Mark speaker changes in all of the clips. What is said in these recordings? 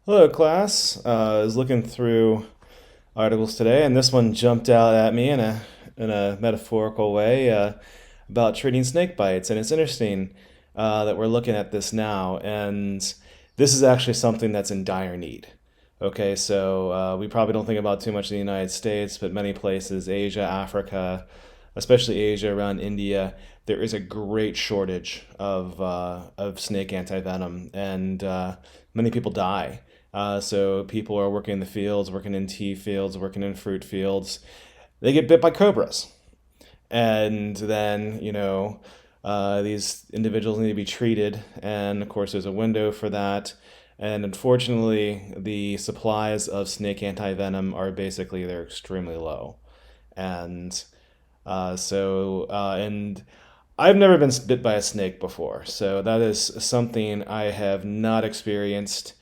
Speaker 1: Hello, class. I was looking through articles today, and this one jumped out at me in a metaphorical way about treating snake bites. And it's interesting that we're looking at this now, and this is actually something that's in dire need. Okay, so we probably don't think about too much in the United States, but many places, Asia, Africa, especially Asia around India, there is a great shortage of snake antivenom, and many people die. So people are working in the fields, working in tea fields, working in fruit fields. They get bit by cobras, and then these individuals need to be treated, and of course there's a window for that. And unfortunately, the supplies of snake antivenom are basically they're extremely low, and and I've never been bit by a snake before, so that is something I have not experienced.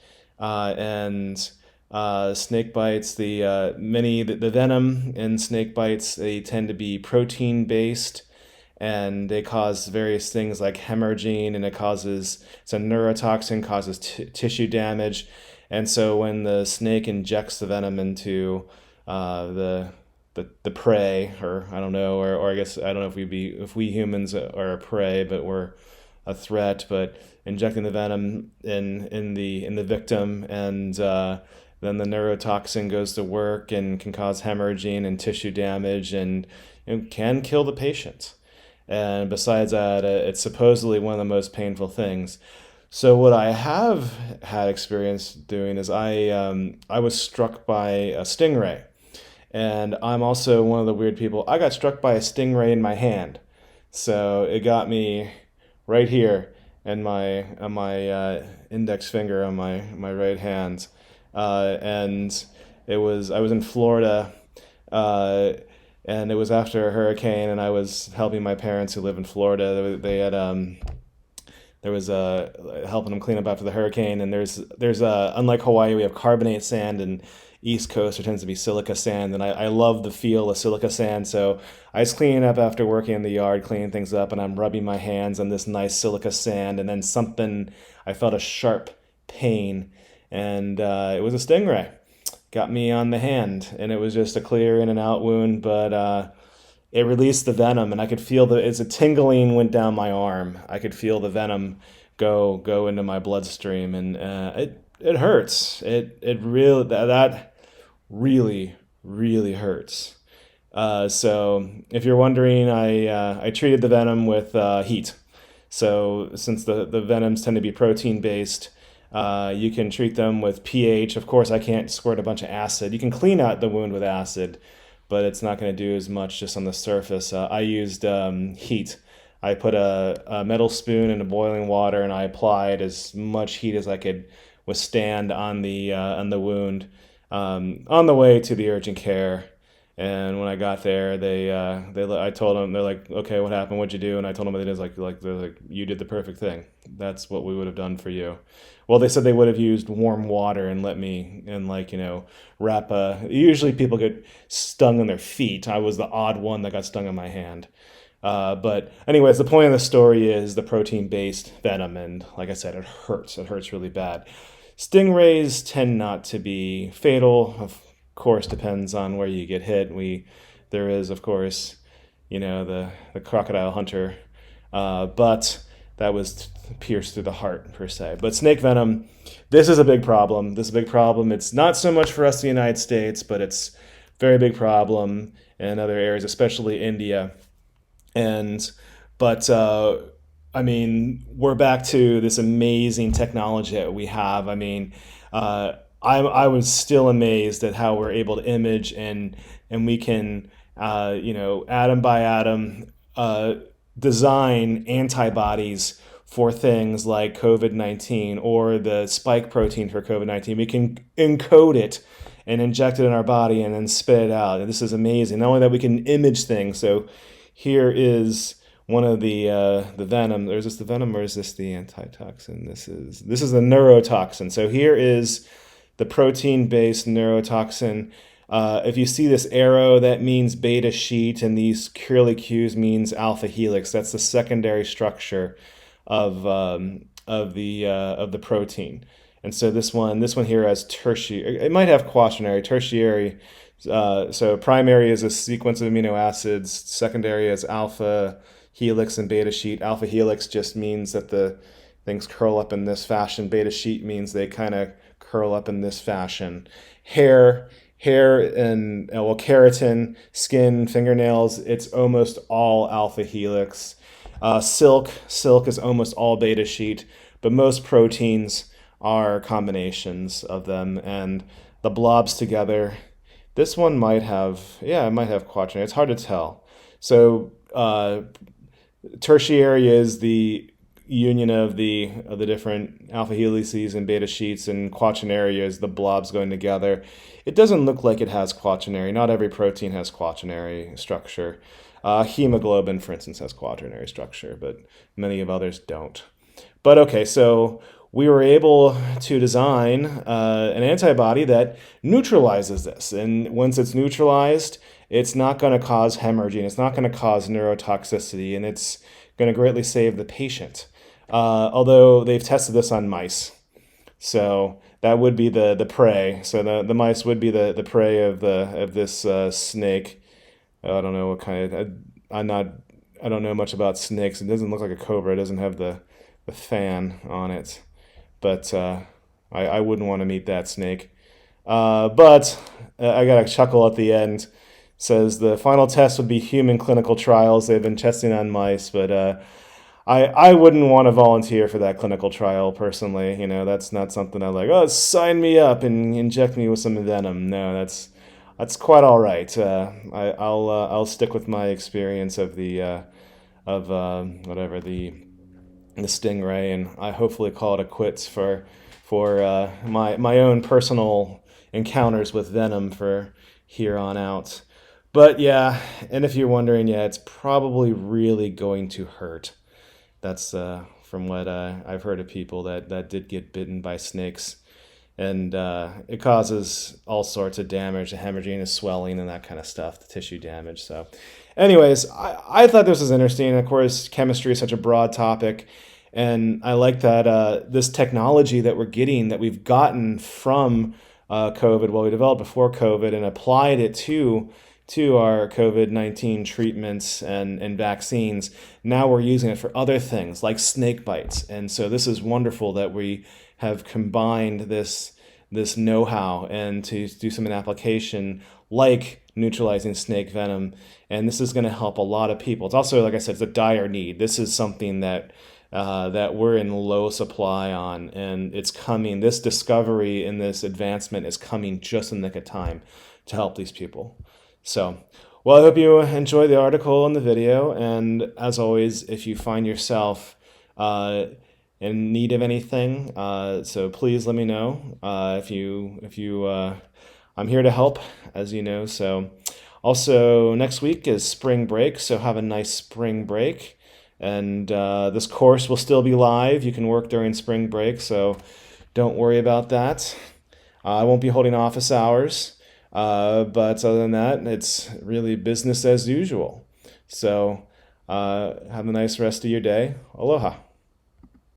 Speaker 1: And Snake bites, the venom in snake bites, they tend to be protein based, and they cause various things like hemorrhaging, and it's a neurotoxin, causes tissue damage, and so when the snake injects the venom into the prey, or I don't know, or I guess I don't know if we humans are a prey, but we're a threat. But injecting the venom in the victim, and then the neurotoxin goes to work and can cause hemorrhaging and tissue damage, and it can kill the patient. And besides that, it's supposedly one of the most painful things. So what I have had experience doing is I was struck by a stingray, and I'm also one of the weird people. I got struck by a stingray in my hand, so it got me right here in my index finger on my right hand, and I was in Florida, uh, and it was after a hurricane, and I was helping my parents who live in Florida. They had there was helping them clean up after the hurricane, and there's unlike Hawaii, we have carbonate sand, and East Coast there tends to be silica sand, and I love the feel of silica sand. So I was cleaning up after working in the yard, cleaning things up, and I'm rubbing my hands on this nice silica sand, and then I felt a sharp pain, and it was a stingray. Got me on the hand, and it was just a clear in and out wound, but it released the venom, and I could feel it's a tingling went down my arm. I could feel the venom go into my bloodstream, and it hurts. It really that really really hurts. So if you're wondering, I treated the venom with heat. So since the venoms tend to be protein based, you can treat them with pH. Of course, I can't squirt a bunch of acid. You can clean out the wound with acid, but it's not going to do as much just on the surface. I used heat. I put a metal spoon into boiling water, and I applied as much heat as I could withstand on the wound. On the way to the urgent care, and when I got there, I told them, they're like, okay, what happened? What'd you do? And I told them it is they're like, you did the perfect thing. That's what we would have done for you. Well, they said they would have used warm water and let me and wrap a. Usually people get stung on their feet. I was the odd one that got stung on my hand. But anyways, the point of the story is the protein-based venom, and like I said, it hurts. It hurts really bad. Stingrays tend not to be fatal. Of course, depends on where you get hit. There is, of course, the crocodile hunter, but that was pierced through the heart per se. But snake venom, this is a big problem. This is a big problem. It's not so much for us in the United States, but it's a very big problem in other areas, especially India. And but I mean, we're back to this amazing technology that we have. I mean, I was still amazed at how we're able to image, and we can atom by atom design antibodies for things like COVID-19 or the spike protein for COVID-19. We can encode it and inject it in our body and then spit it out. And this is amazing. Not only that, we can image things. So here is one of the venom. Or is this the venom, or is this the antitoxin? This is the neurotoxin. So here is the protein-based neurotoxin. If you see this arrow, that means beta sheet, and these curly Q's means alpha helix. That's the secondary structure of the protein. And so this one here has tertiary. It might have quaternary. Tertiary. So primary is a sequence of amino acids. Secondary is alpha helix and beta sheet. Alpha helix just means that the things curl up in this fashion. Beta sheet means they kind of curl up in this fashion. Hair and well, keratin, skin, fingernails. It's almost all alpha helix. Silk is almost all beta sheet, but most proteins are combinations of them, and the blobs together. This one might have, yeah, it might have quaternary. It's hard to tell. So tertiary is the union of the different alpha helices and beta sheets, and quaternary is the blobs going together. It doesn't look like it has quaternary. Not every protein has quaternary structure. Hemoglobin, for instance, has quaternary structure, but many of others don't. But okay, so we were able to design an antibody that neutralizes this. And once it's neutralized, it's not going to cause hemorrhaging, it's not going to cause neurotoxicity, and it's going to greatly save the patient. Although they've tested this on mice. So that would be the prey. So the mice would be the prey of this snake. I don't know what kind of. I don't know much about snakes. It doesn't look like a cobra. It doesn't have the fan on it. But I wouldn't want to meet that snake. But I got a chuckle at the end. Says the final test would be human clinical trials. They've been testing on mice, but I wouldn't want to volunteer for that clinical trial personally. You know, that's not something I like. Oh, sign me up and inject me with some venom. No, that's quite all right. I'll stick with my experience of the whatever the stingray, and I hopefully call it a quits for my own personal encounters with venom for here on out. But yeah, and if you're wondering, yeah, it's probably really going to hurt. That's from what I've heard of people that did get bitten by snakes, and it causes all sorts of damage, the hemorrhaging, the swelling, and that kind of stuff, the tissue damage. So, anyways, I thought this was interesting. Of course, chemistry is such a broad topic, and I like that this technology that we're getting, that we've gotten from COVID, well, we developed before COVID and applied it to our COVID-19 treatments and vaccines. Now we're using it for other things like snake bites. And so this is wonderful that we have combined this know-how and to do some application like neutralizing snake venom. And this is going to help a lot of people. It's also, like I said, it's a dire need. This is something that we're in low supply on, and it's coming. This discovery and this advancement is coming just in the nick of time to help these people. So, well, I hope you enjoy the article and the video. And as always, if you find yourself in need of anything, so please let me know. I'm here to help, as you know. So, also next week is spring break. So have a nice spring break. And this course will still be live. You can work during spring break, so don't worry about that. I won't be holding office hours. But other than that, it's really business as usual. So have a nice rest of your day. Aloha.